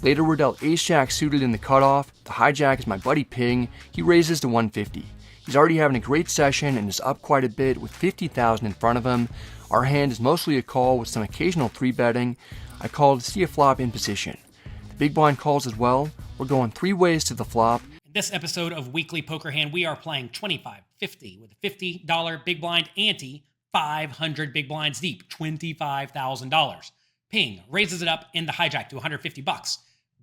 Later we're dealt ace-jack suited in the cutoff. The hijack is my buddy Ping. He raises to 150. He's already having a great session and is up quite a bit with 50,000 in front of him. Our hand is mostly a call with some occasional 3-betting. I call to see a flop in position. The big blind calls as well. We're going 3 ways to the flop. In this episode of Weekly Poker Hand, we are playing 25-50 with a $50 big blind ante, 500 big blinds deep, $25,000. Ping raises it up in the hijack to $150.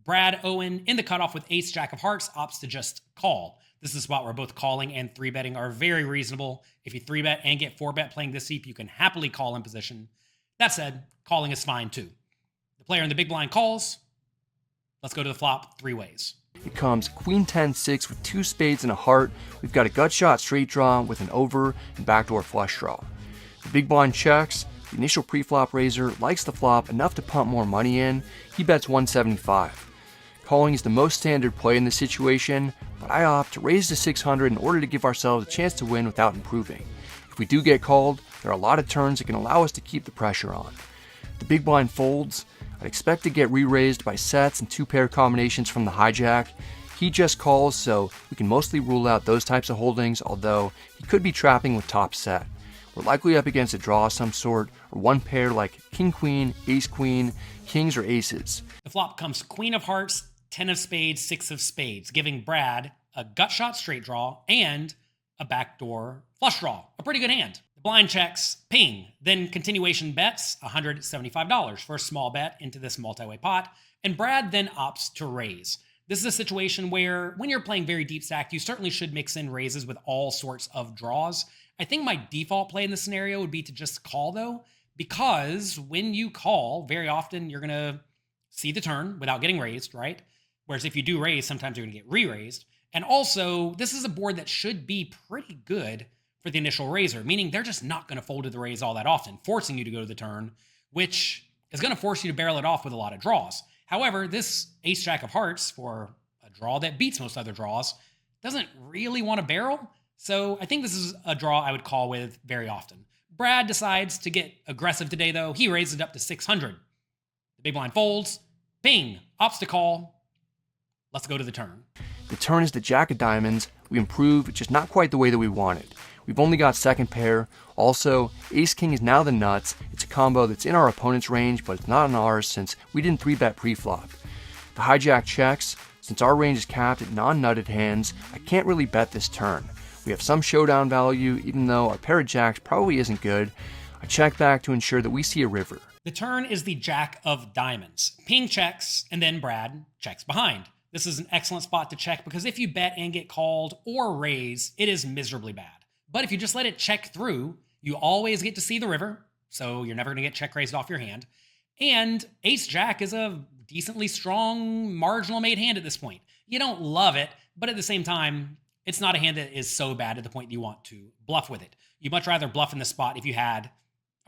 Brad Owen in the cutoff with ace-jack of hearts opts to just call. This is a spot where both calling and 3-betting are very reasonable. If you 3-bet and get 4-bet playing this deep, you can happily call in position. That said, calling is fine too. The player in the big blind calls. Let's go to the flop 3 ways. It comes queen 10-6 with 2 spades and a heart. We've got a gut shot straight draw with an over and backdoor flush draw. The big blind checks. The initial pre-flop raiser likes the flop enough to pump more money in. He bets 175. Calling is the most standard play in this situation, but I opt to raise to 600 in order to give ourselves a chance to win without improving. If we do get called, there are a lot of turns that can allow us to keep the pressure on. The big blind folds. I'd expect to get re-raised by sets and 2-pair combinations from the hijack. He just calls, so we can mostly rule out those types of holdings, although he could be trapping with top set. We're likely up against a draw of some sort, or one pair like king-queen, ace-queen, kings or aces. The flop comes queen of hearts, 10 of spades, 6 of spades, giving Brad a gut shot straight draw and a backdoor flush draw. A pretty good hand. The blind checks, ping, then continuation bets $175 for a small bet into this multi-way pot, and Brad then opts to raise. This is a situation where when you're playing very deep stacked, you certainly should mix in raises with all sorts of draws. I think my default play in this scenario would be to just call though, because when you call, very often you're gonna see the turn without getting raised, right? Whereas if you do raise, sometimes you're gonna get re-raised. And also, this is a board that should be pretty good for the initial raiser, meaning they're just not gonna fold to the raise all that often, forcing you to go to the turn, which is gonna force you to barrel it off with a lot of draws. However, this ace-jack of hearts, for a draw that beats most other draws, doesn't really want to barrel. So I think this is a draw I would call with very often. Brad decides to get aggressive today, though. He raises it up to 600. The big blind folds. Ping, opts to call. Let's go to the turn. The turn is the jack of diamonds. We improve, just not quite the way that we wanted. We've only got second pair. Also, ace-king is now the nuts. It's a combo that's in our opponent's range, but it's not in ours since we didn't 3-bet pre-flop. The hijack checks. Since our range is capped at non-nutted hands, I can't really bet this turn. We have some showdown value, even though our pair of jacks probably isn't good. I check back to ensure that we see a river. The turn is the jack of diamonds. Ping checks, and then Brad checks behind. This is an excellent spot to check because if you bet and get called or raise, it is miserably bad. But if you just let it check through, you always get to see the river, so you're never going to get check raised off your hand. And ace-jack is a decently strong marginal made hand at this point. You don't love it, but at the same time, it's not a hand that is so bad at the point you want to bluff with it. You'd much rather bluff in this spot if you had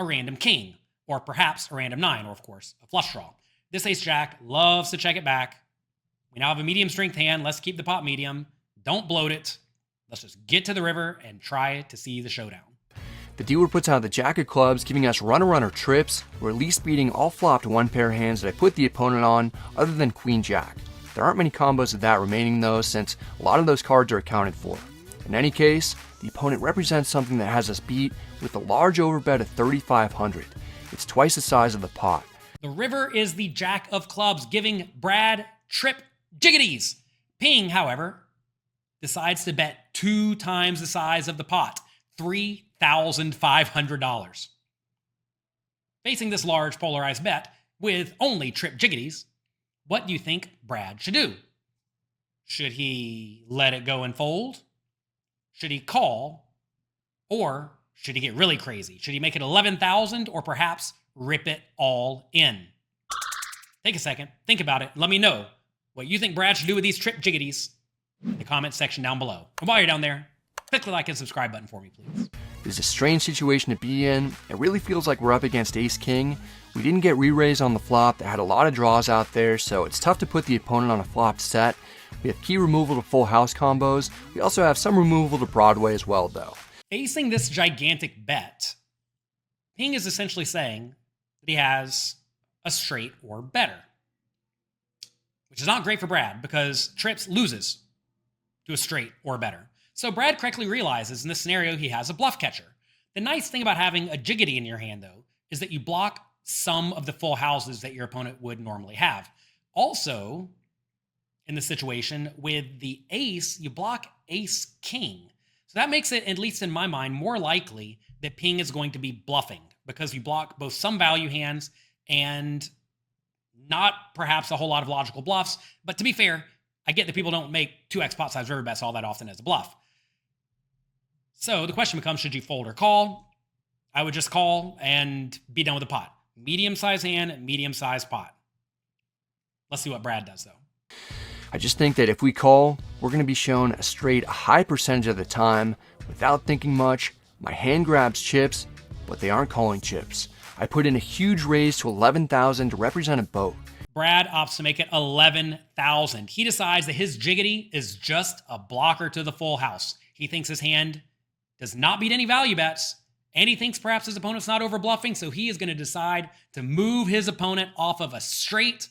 a random king, or perhaps a random 9, or of course, a flush draw. This ace-jack loves to check it back. We now have a medium strength hand. Let's keep the pot medium. Don't bloat it. Let's just get to the river and try to see the showdown. The dealer puts out the jack of clubs, giving us runner-runner trips. We're at least beating all flopped 1-pair hands that I put the opponent on, other than queen-jack. There aren't many combos of that remaining though, since a lot of those cards are accounted for. In any case, the opponent represents something that has us beat with a large overbet of 3,500. It's twice the size of the pot. The river is the jack of clubs, giving Brad trip jiggities. Ping, however, decides to bet 2 times the size of the pot, $3,500. Facing this large polarized bet with only trip jiggities, what do you think Brad should do? Should he let it go and fold? Should he call? Or should he get really crazy? Should he make it 11,000 or perhaps rip it all in? Take a second, think about it, let me know what you think Brad should do with these trip jiggities in the comment section down below. And while you're down there, click the like and subscribe button for me, please. This is a strange situation to be in. It really feels like we're up against ace-king. We didn't get re-raised on the flop that had a lot of draws out there, so it's tough to put the opponent on a flopped set. We have key removal to full house combos. We also have some removal to Broadway as well, though. Facing this gigantic bet, Ping is essentially saying that he has a straight or better. which is not great for Brad because trips loses to a straight or better. So Brad correctly realizes in this scenario he has a bluff catcher. The nice thing about having a jiggity in your hand, though, is that you block some of the full houses that your opponent would normally have. Also, in the situation with the ace, you block ace-king. So that makes it, at least in my mind, more likely that Ping is going to be bluffing because you block both some value hands and not perhaps a whole lot of logical bluffs. But to be fair, I get that people don't make 2x pot size river bets all that often as a bluff. So the question becomes, should you fold or call? I would just call and be done with the pot. Medium-sized hand, medium-sized pot. Let's see what Brad does, though. I just think that if we call, we're going to be shown a straight a high percentage of the time. Without thinking much, my hand grabs chips, but they aren't calling chips. I put in a huge raise to 11,000 to represent a boat. Brad opts to make it 11,000. He decides that his jiggity is just a blocker to the full house. He thinks his hand does not beat any value bets, and he thinks perhaps his opponent's not over bluffing, so he is going to decide to move his opponent off of a straight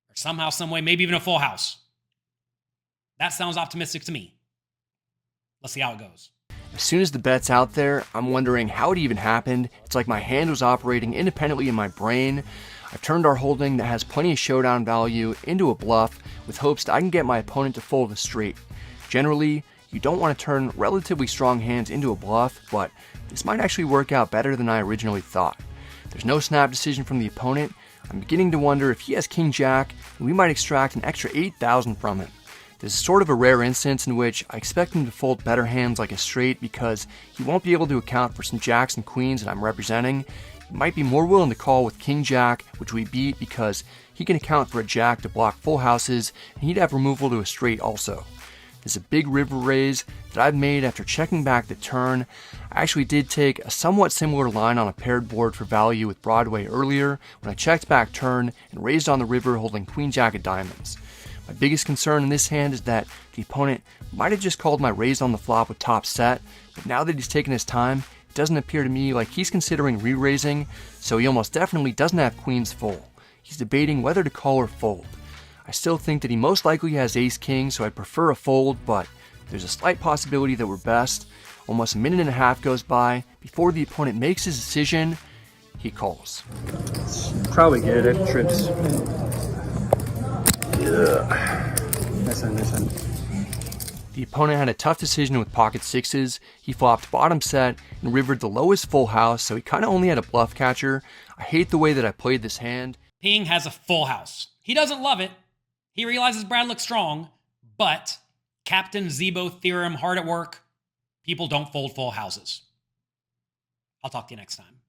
or somehow, some way, maybe even a full house. That sounds optimistic to me. Let's see how it goes. As soon as the bet's out there, I'm wondering how it even happened. It's like my hand was operating independently in my brain. I've turned our holding that has plenty of showdown value into a bluff with hopes that I can get my opponent to fold a straight. Generally, you don't want to turn relatively strong hands into a bluff, but this might actually work out better than I originally thought. There's no snap decision from the opponent. I'm beginning to wonder if he has king-jack, and we might extract an extra 8,000 from him. This is sort of a rare instance in which I expect him to fold better hands like a straight because he won't be able to account for some jacks and queens that I'm representing. He might be more willing to call with king-jack, which we beat because he can account for a jack to block full houses, and he'd have removal to a straight also. There's a big river raise that I've made after checking back the turn. I actually did take a somewhat similar line on a paired board for value with Broadway earlier when I checked back turn and raised on the river holding queen-jack of diamonds. My biggest concern in this hand is that the opponent might have just called my raise on the flop with top set, but now that he's taken his time, it doesn't appear to me like he's considering re-raising, so he almost definitely doesn't have queens full. He's debating whether to call or fold. I still think that he most likely has ace-king, so I prefer a fold, but there's a slight possibility that we're best. Almost a minute and a half goes by before the opponent makes his decision. He calls. Probably good if trips. Listen. The opponent had a tough decision with pocket sixes. He flopped bottom set and rivered the lowest full house, so he kind of only had a bluff catcher. I hate the way that I played this hand. Ping has a full house. He doesn't love it. He realizes Brad looks strong, but Captain Zebo theorem hard at work. People don't fold full houses. I'll talk to you next time.